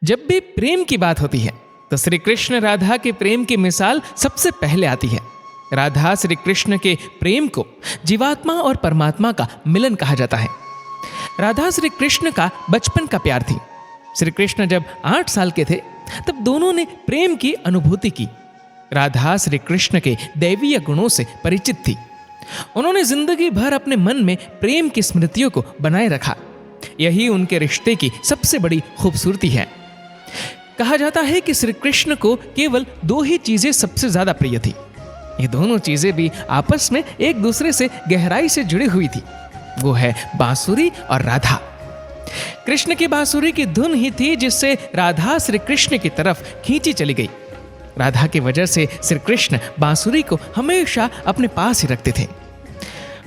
जब भी प्रेम की बात होती है तो श्री कृष्ण राधा के प्रेम की मिसाल सबसे पहले आती है। राधा श्री कृष्ण के प्रेम को जीवात्मा और परमात्मा का मिलन कहा जाता है। राधा श्री कृष्ण का बचपन का प्यार थी। श्री कृष्ण जब 8 साल के थे तब दोनों ने प्रेम की अनुभूति की। राधा श्री कृष्ण के दैवीय गुणों से परिचित थी। उन्होंने जिंदगी भर अपने मन में प्रेम की स्मृतियों को बनाए रखा। यही उनके रिश्ते की सबसे बड़ी खूबसूरती है। कहा जाता है कि श्री कृष्ण को केवल 2 ही चीजें सबसे ज्यादा प्रिय थी। ये दोनों चीजें भी आपस में एक दूसरे से गहराई से जुड़ी हुई थी। वो है बांसुरी और राधा। कृष्ण की बांसुरी की धुन ही थी जिससे राधा श्री कृष्ण की तरफ खींची चली गई। राधा की वजह से श्री कृष्ण बांसुरी को हमेशा अपने पास ही रखते थे।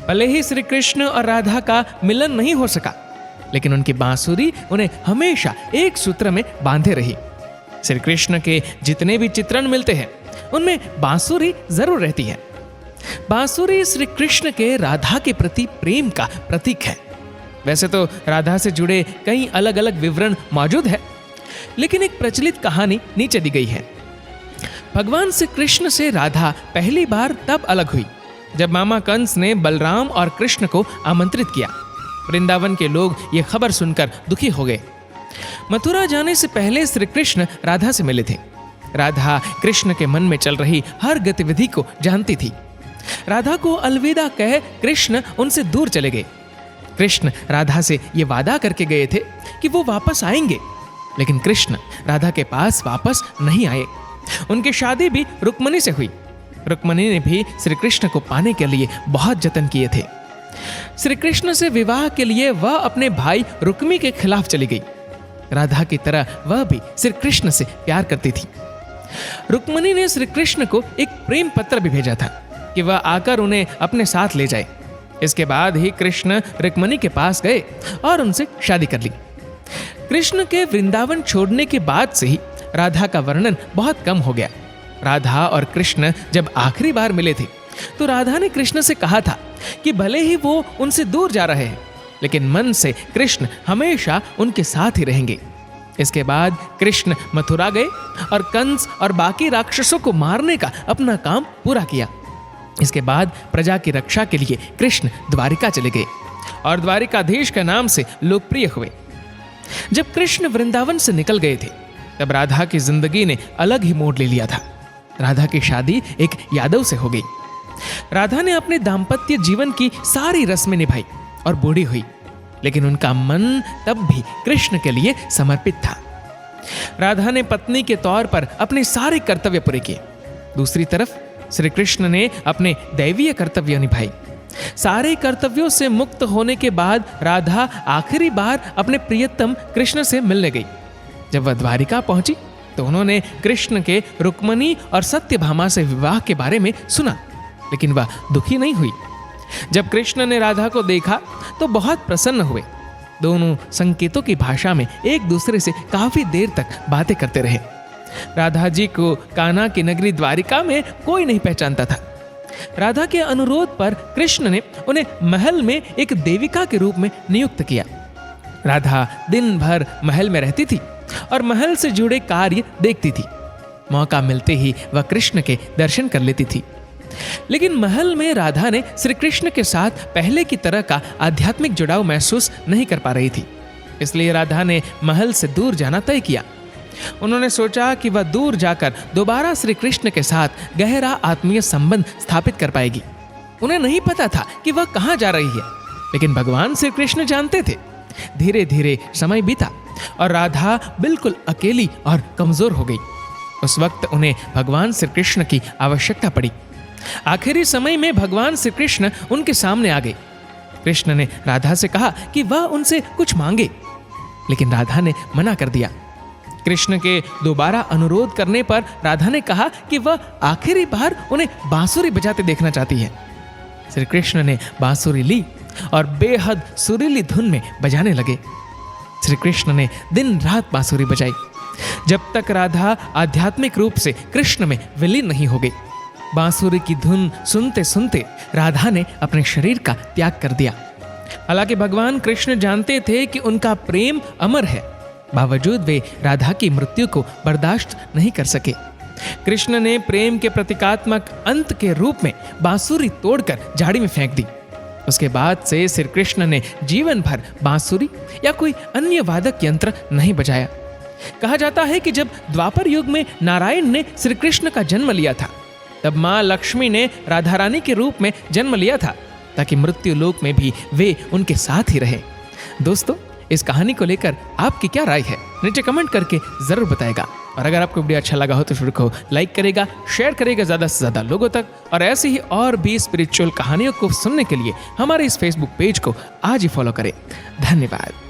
भले ही श्री कृष्ण और राधा का मिलन नहीं हो सका, लेकिन उनकी बांसुरी उन्हें हमेशा एक सूत्र में बांधे रही। श्री कृष्ण के जितने भी चित्रण मिलते हैं उनमें बांसुरी जरूर रहती है। बांसुरी श्री कृष्ण के राधा के प्रति प्रेम का प्रतीक है। वैसे तो राधा से जुड़े कई अलग अलग विवरण मौजूद है, लेकिन एक प्रचलित कहानी नीचे दी गई है। भगवान श्री कृष्ण से राधा पहली बार तब अलग हुई जब मामा कंस ने बलराम और कृष्ण को आमंत्रित किया। वृंदावन के लोग ये खबर सुनकर दुखी हो गए। मथुरा जाने से पहले श्री कृष्ण राधा से मिले थे। राधा कृष्ण के मन में चल रही हर गतिविधि को जानती थी। राधा को अलविदा कह कृष्ण उनसे दूर चले गए। कृष्ण राधा से ये वादा करके गए थे कि वो वापस आएंगे, लेकिन कृष्ण राधा के पास वापस नहीं आए। उनकी शादी भी रुक्मणी से हुई। रुक्मणी ने भी श्री कृष्ण को पाने के लिए बहुत जतन किए थे। श्री कृष्ण से विवाह के लिए वह अपने भाई रुक्मी के खिलाफ चली गई। राधा की तरह वह भी श्री कृष्ण से प्यार करती थी। रुक्मणी ने श्री कृष्ण को एक प्रेम पत्र भी भेजा था कि वह आकर उन्हें अपने साथ ले जाए। इसके बाद ही कृष्ण रुक्मणी के पास गए और उनसे शादी कर ली। कृष्ण के वृंदावन छोड़ने के बाद से ही राधा का वर्णन बहुत कम हो गया। राधा और कृष्ण जब आखिरी बार मिले थे तो राधा ने कृष्ण से कहा था कि भले ही वो उनसे दूर जा रहे हैं, लेकिन मन से कृष्ण हमेशा उनके साथ ही रहेंगे। इसके बाद कृष्ण मथुरा गए और कंस और बाकी राक्षसों को मारने का अपना काम पूरा किया। इसके बाद प्रजा की रक्षा के लिए कृष्ण द्वारिका चले गए और द्वारिकाधीश के नाम से लोकप्रिय हुए। जब कृष्ण वृंदावन से निकल गए थे तब राधा की जिंदगी ने अलग ही मोड़ ले लिया था। राधा की शादी एक यादव से हो गई। राधा ने अपने दाम्पत्य जीवन की सारी रस्में निभाई और बूढ़ी हुई, लेकिन उनका मन तब भी कृष्ण के लिए समर्पित था। राधा ने पत्नी के तौर पर अपने सारे कर्तव्य पूरे किए। दूसरी तरफ श्री कृष्ण ने अपने दैवीय कर्तव्य निभाए। सारे कर्तव्यों से मुक्त होने के बाद राधा आखिरी बार अपने प्रियतम कृष्ण से मिलने गई। जब वह द्वारिका पहुंची तो उन्होंने कृष्ण के रुक्मणी और सत्यभामा से विवाह के बारे में सुना, लेकिन वह दुखी नहीं हुई। जब कृष्ण ने राधा को देखा तो बहुत प्रसन्न हुए। दोनों संकेतों की भाषा में एक दूसरे से काफी देर तक बातें करते रहे। राधा जी को कान्हा की नगरी द्वारिका में कोई नहीं पहचानता था। राधा के अनुरोध पर कृष्ण ने उन्हें महल में एक देविका के रूप में नियुक्त किया। राधा दिन भर महल में रहती थी और महल से जुड़े कार्य देखती थी। मौका मिलते ही वह कृष्ण के दर्शन कर लेती थी। लेकिन महल में राधा ने श्री कृष्ण के साथ पहले की तरह का आध्यात्मिक जुड़ाव महसूस नहीं कर पा रही थी। इसलिए राधा ने महल से दूर जाना तय किया। उन्होंने सोचा कि वह दूर जाकर दोबारा श्री कृष्ण के साथ गहरा आत्मीय संबंध स्थापित कर पाएगी। उन्हें नहीं पता था कि वह कहाँ जा रही है, लेकिन भगवान श्री कृष्ण जानते थे। धीरे धीरे समय बीता और राधा बिल्कुल अकेली और कमजोर हो गई। उस वक्त उन्हें भगवान श्री कृष्ण की आवश्यकता पड़ी। आखिरी समय में भगवान श्री कृष्ण उनके सामने आ गए। कृष्ण ने राधा से कहा कि वह उनसे कुछ मांगे, लेकिन राधा ने मना कर दिया। कृष्ण के दोबारा अनुरोध करने पर राधा ने कहा कि वह आखिरी बार उन्हें बांसुरी बजाते देखना चाहती है। श्री कृष्ण ने बांसुरी ली और बेहद सुरीली धुन में बजाने लगे। श्री कृष्ण ने दिन रात बांसुरी बजाई जब तक राधा आध्यात्मिक रूप से कृष्ण में विलीन नहीं हो गई। बांसुरी की धुन सुनते सुनते राधा ने अपने शरीर का त्याग कर दिया। हालांकि भगवान कृष्ण जानते थे कि उनका प्रेम अमर है, बावजूद वे राधा की मृत्यु को बर्दाश्त नहीं कर सके। कृष्ण ने प्रेम के प्रतीकात्मक अंत के रूप में बांसुरी तोड़कर झाड़ी में फेंक दी। उसके बाद से श्री कृष्ण ने जीवन भर बांसुरी या कोई अन्य वादक यंत्र नहीं बजाया। कहा जाता है कि जब द्वापर युग में नारायण ने श्री कृष्ण का जन्म लिया था, तब मां लक्ष्मी ने राधा रानी के रूप में जन्म लिया था, ताकि मृत्यु लोक में भी वे उनके साथ ही रहे। दोस्तों, इस कहानी को लेकर आपकी क्या राय है, नीचे कमेंट करके जरूर बताएगा। और अगर आपको वीडियो अच्छा लगा हो तो वीडियो को लाइक करेगा, शेयर करेगा ज़्यादा से ज़्यादा लोगों तक। और ऐसी ही और भी स्पिरिचुअल कहानियों को सुनने के लिए हमारे इस फेसबुक पेज को आज ही फॉलो करें। धन्यवाद।